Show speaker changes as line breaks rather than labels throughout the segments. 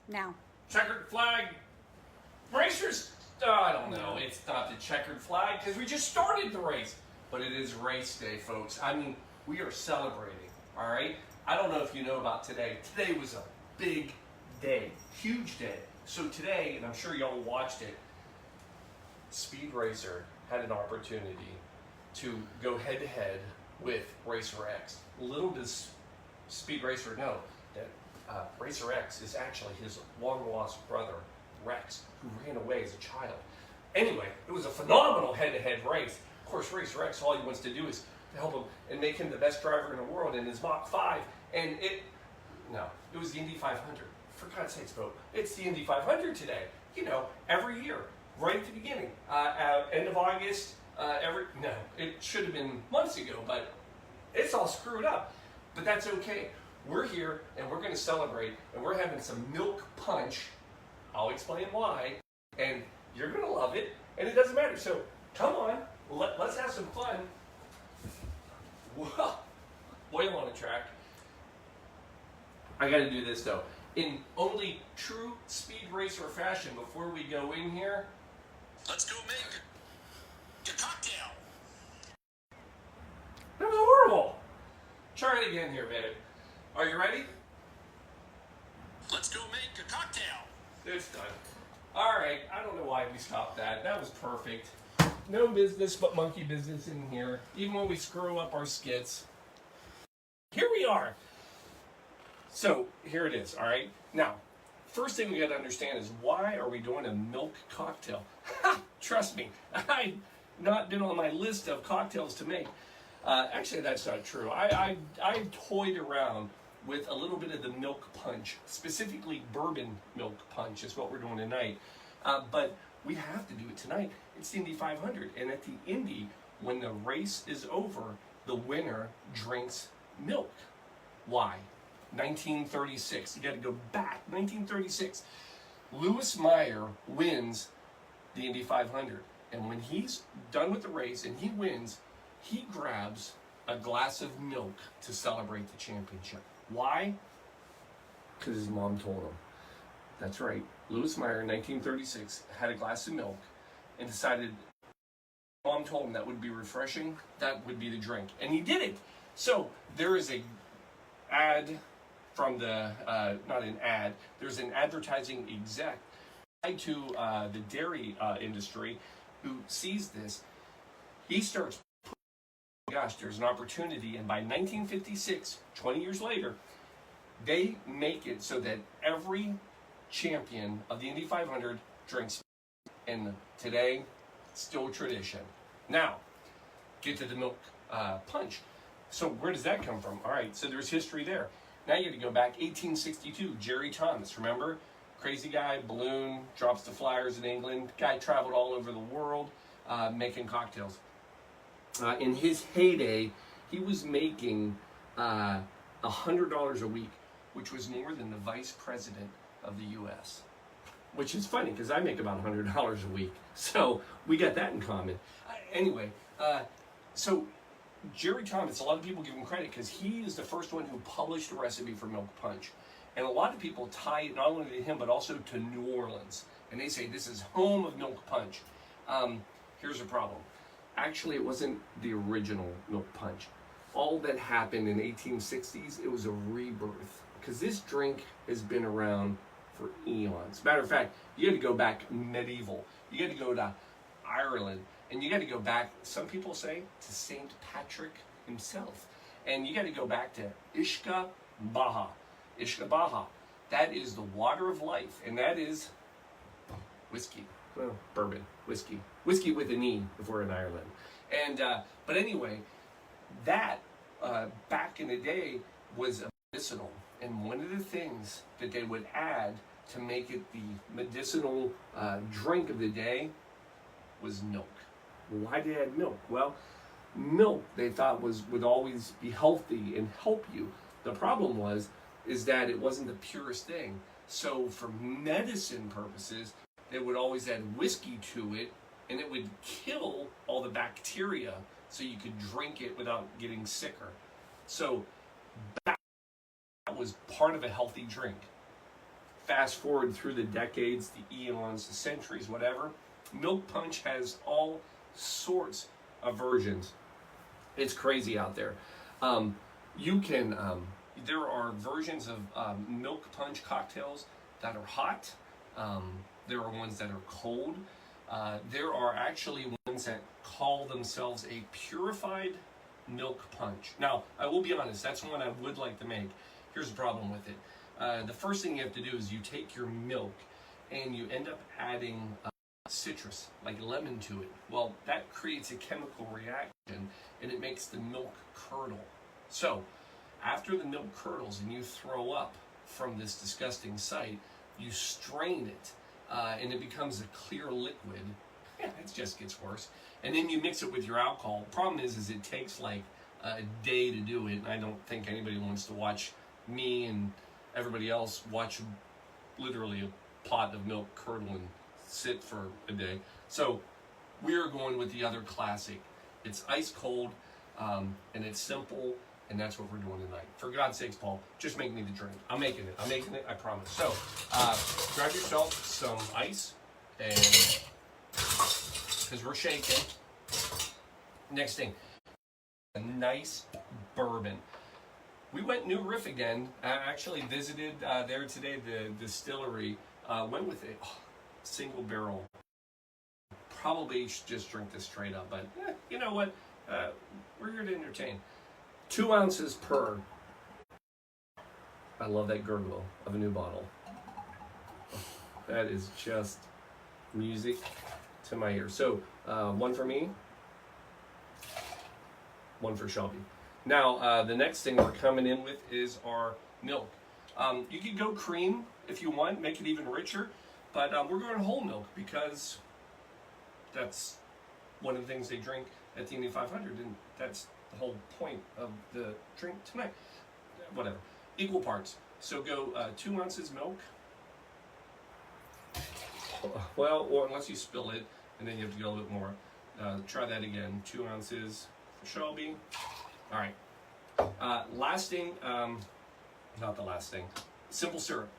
Now.
Checkered flag. Racers, I don't know. It's not the checkered flag because we just started the race. But it is race day, folks. I mean, we are celebrating, all right? I don't know if you know about today. Today was a big day, huge day. So today, and I'm sure y'all watched it, Speed Racer had an opportunity to go head-to-head with Racer X. Little does Speed Racer know that Racer X is actually his long-lost brother, Rex, who ran away as a child. Anyway, it was a phenomenal head-to-head race. Of course, Racer X, all he wants to do is to help him and make him the best driver in the world in his Mach 5. And it was the Indy 500. For God's sakes, folks, it's the Indy 500 today. You know, every year, right at the beginning, end of August, it should have been months ago, but it's all screwed up. But that's okay. We're here, and we're going to celebrate, and we're having some milk punch. I'll explain why, and you're going to love it, and it doesn't matter. So, come on, let's have some fun. Whoa, oil on the track. I got to do this, though. In only true Speed Racer fashion, before we go in here,
let's go make your cocktail.
That was horrible. Try it again here, babe. Are you ready?
Let's go make a cocktail.
It's done. All right. I don't know why we stopped that. That was perfect. No business but monkey business in here. Even when we screw up our skits. Here we are. So here it is. All right. Now, first thing we got to understand is why are we doing a milk cocktail? Trust me, I've not been on my list of cocktails to make. Actually, that's not true. I toyed around with a little bit of the milk punch, specifically bourbon milk punch is what we're doing tonight. But we have to do it tonight. It's the Indy 500. And at the Indy, when the race is over, the winner drinks milk. Why? 1936. You got to go back. 1936. Louis Meyer wins the Indy 500. And when he's done with the race and he wins, he grabs a glass of milk to celebrate the championship. Why? Because his mom told him. That's right. Louis Meyer in 1936 had a glass of milk and decided, mom told him that would be refreshing, that would be the drink. And he did it. So there is a ad from the, not an ad, there's an advertising exec tied to the dairy industry who sees this. He starts, gosh, there's an opportunity. And by 1956, 20 years later, they make it so that every champion of the Indy 500 drinks. And today, still a tradition. Now, get to the milk punch. So where does that come from? All right, so there's history there. Now you got to go back 1862. Jerry Thomas, remember? Crazy guy, balloon, drops the flyers in England. Guy traveled all over the world making cocktails. In his heyday, he was making $100 a week, which was more than the vice president of the U.S., which is funny because I make about $100 a week. So we got that in common. Anyway, so Jerry Thomas, a lot of people give him credit because he is the first one who published a recipe for milk punch. And a lot of people tie it not only to him, but also to New Orleans. And they say this is home of milk punch. Here's the problem. Actually, it wasn't the original milk punch. All that happened in the 1860s, it was a rebirth. Because this drink has been around for eons. Matter of fact, you got to go back medieval. You got to go to Ireland. And you got to go back, some people say, to St. Patrick himself. And you got to go back to Ishka Baha. Ishka Baha. That is the water of life. And that is whiskey. Well, bourbon. Whiskey. Whiskey with an E if we're in Ireland. And, but anyway, that back in the day was medicinal. And one of the things that they would add to make it the medicinal drink of the day was milk. Why did they add milk? Well, milk they thought would always be healthy and help you. The problem is that it wasn't the purest thing. So for medicine purposes, they would always add whiskey to it, and it would kill all the bacteria so you could drink it without getting sicker. So that was part of a healthy drink. fast forward through the decades, the eons, the centuries, whatever, milk punch has all sorts of versions. It's crazy out there. You can, there are versions of milk punch cocktails that are hot. There are ones that are cold. There are actually ones that call themselves a purified milk punch. Now, I will be honest, that's one I would like to make. Here's the problem with it. The first thing you have to do is you take your milk and you end up adding citrus, like lemon to it. Well, that creates a chemical reaction and it makes the milk curdle. So, after the milk curdles and you throw up from this disgusting sight, you strain it and it becomes a clear liquid. Yeah, it just gets worse. And then you mix it with your alcohol. The problem is it takes like a day to do it. And I don't think anybody wants to watch me and everybody else watch literally a pot of milk curdle and sit for a day. So we're going with the other classic. It's ice cold and it's simple, and that's what we're doing tonight. For God's sakes, Paul, just make me the drink. I'm making it, I promise. So grab yourself some ice, and because we're shaking. Next thing, a nice bourbon. We went New Riff again. I actually visited there today, the distillery. Went with a single barrel. Probably should just drink this straight up, but you know what? We're here to entertain. 2 ounces per. I love that gurgle of a new bottle. That is just music to my ears. So, one for me, one for Shelby. Now, the next thing we're coming in with is our milk. You could go cream if you want, make it even richer, but we're going whole milk because that's one of the things they drink at the Indy 500, and that's the whole point of the drink tonight. Whatever. Equal parts. So go 2 ounces milk. Well, or unless you spill it, and then you have to go a little bit more. Try that again. 2 ounces for Shelby. All right. Last thing, not the last thing. Simple syrup.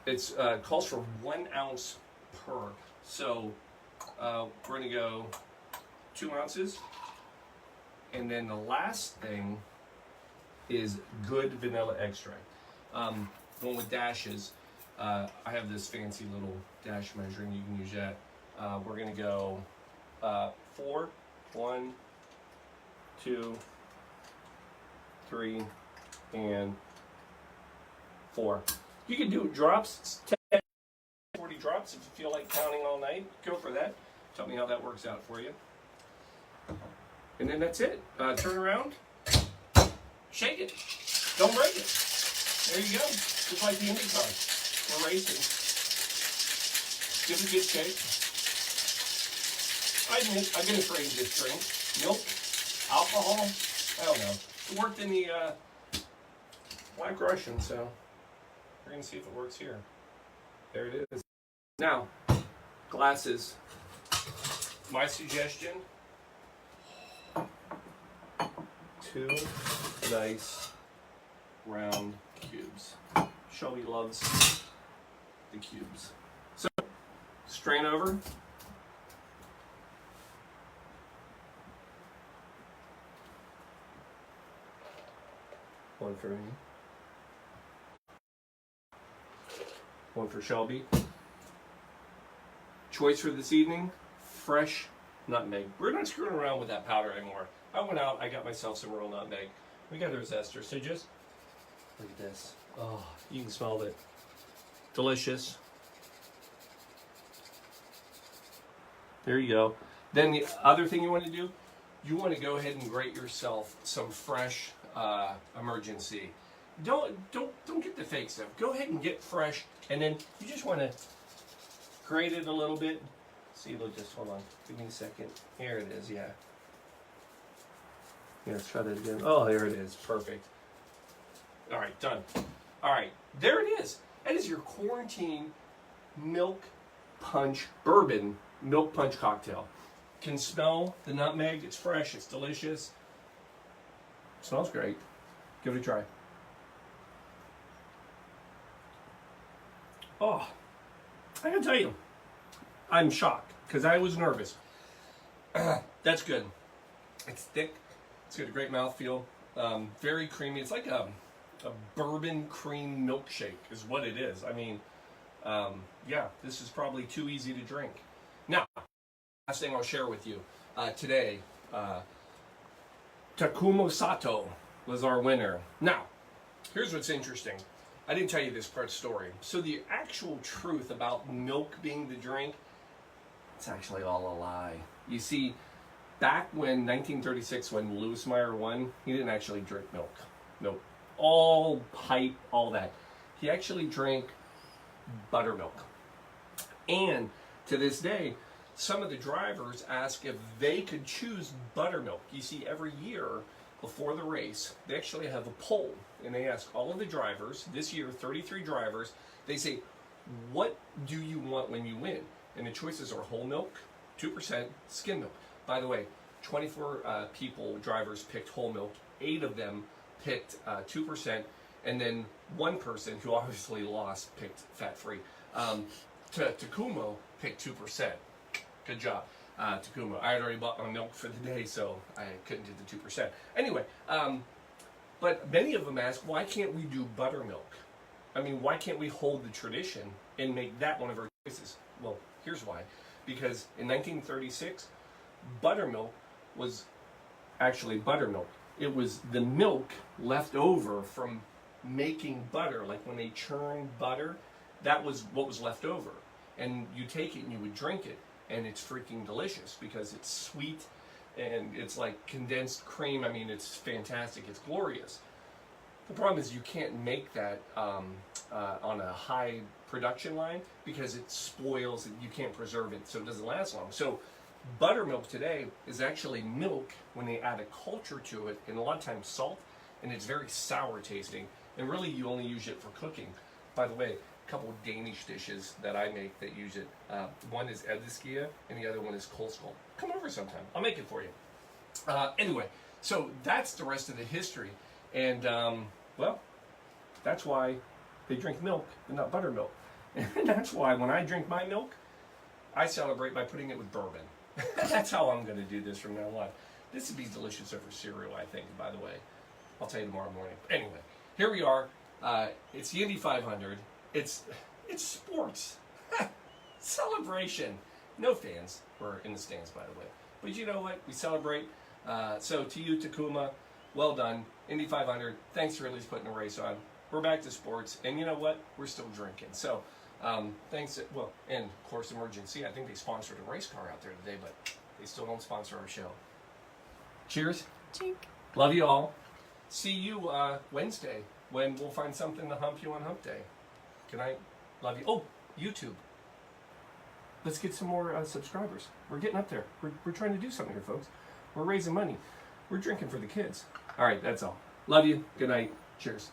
It's calls for 1 ounce per. So we're going to go 2 ounces. And then the last thing is good vanilla extract. Going with dashes. I have this fancy little dash measuring. You can use that. We're going to go 4. 1, 2, 3, and 4. You can do drops, 10, 40 drops if you feel like counting all night. Go for that. Tell me how that works out for you. And then that's it. Turn around, shake it, don't break it. There you go. Just like the Indy car. We're racing. Give it a good shake. I admit, I've been afraid of this drink. Milk, alcohol, I don't know. It worked in the Black Russian, so we're going to see if it works here. There it is. Now, glasses. My suggestion, 2 nice round cubes. Shelby loves the cubes. So, strain over. One for me. One for Shelby. Choice for this evening, fresh nutmeg. We're not screwing around with that powder anymore. I went out, I got myself some real nutmeg. We got their zester, so just look at this. Oh, you can smell it. Delicious. There you go. Then the other thing you want to do, you want to go ahead and grate yourself some fresh emergency. Don't get the fake stuff. Go ahead and get fresh, and then you just want to grate it a little bit. See, look, just hold on. Give me a second. Here it is. Yeah. Yeah, let's try that again. Oh, there it is. Perfect. All right, done. All right, there it is. That is your quarantine milk punch bourbon milk punch cocktail. Can smell the nutmeg. It's fresh. It's delicious. Smells great. Give it a try. Oh, I gotta tell you, I'm shocked because I was nervous. That's good. It's thick. It's got a great mouthfeel. Very creamy. It's like a bourbon cream milkshake is what it is. I mean, yeah, this is probably too easy to drink. Now, last thing I'll share with you today, Takumo Sato was our winner. Now, here's what's interesting. I didn't tell you this part of the story. So the actual truth about milk being the drink, it's actually all a lie. You see, back when 1936, when Louis Meyer won, he didn't actually drink milk. Nope. All hype, all that. He actually drank buttermilk. And to this day, some of the drivers ask if they could choose buttermilk. You see, every year before the race, they actually have a poll, and they ask all of the drivers, this year 33 drivers, they say, what do you want when you win? And the choices are whole milk, 2%, skim milk. By the way, 24 drivers picked whole milk, 8 of them picked 2%, and then one person who obviously lost picked fat-free. Takumo picked 2%. Good job, Takumo. I had already bought my milk for the day, so I couldn't do the 2%. Anyway, but many of them ask, why can't we do buttermilk? I mean, why can't we hold the tradition and make that one of our choices? Well, here's why. Because in 1936, buttermilk was actually buttermilk. It was the milk left over from making butter, like when they churn butter, that was what was left over. And you take it and you would drink it, and it's freaking delicious because it's sweet and it's like condensed cream. I mean, it's fantastic. It's glorious. The problem is you can't make that on a high production line because it spoils and you can't preserve it, so it doesn't last long. So buttermilk today is actually milk when they add a culture to it, and a lot of times salt, and it's very sour tasting, and really you only use it for cooking. By the way, a couple of Danish dishes that I make that use it. One is eddiskia and the other one is kohlskål. Come over sometime. I'll make it for you. Anyway, so that's the rest of the history. And, well, that's why they drink milk and not buttermilk. And that's why when I drink my milk, I celebrate by putting it with bourbon. That's how I'm going to do this from now on. This would be delicious over cereal, I think, by the way. I'll tell you tomorrow morning. Anyway, here we are. It's the Indy 500. It's sports. Celebration. No fans. We're in the stands, by the way. But you know what? We celebrate. So to you, Takuma, well done. Indy 500. Thanks for at least putting a race on. We're back to sports. And you know what? We're still drinking. So thanks. Well, and of course, Emergency. I think they sponsored a race car out there today, but they still don't sponsor our show. Cheers.
Chink.
Love you all. See you Wednesday when we'll find something to hump you on hump day. Good night. Love you. Oh, YouTube. Let's get some more subscribers. We're getting up there. We're trying to do something here, folks. We're raising money. We're drinking for the kids. All right, that's all. Love you. Good night. Cheers.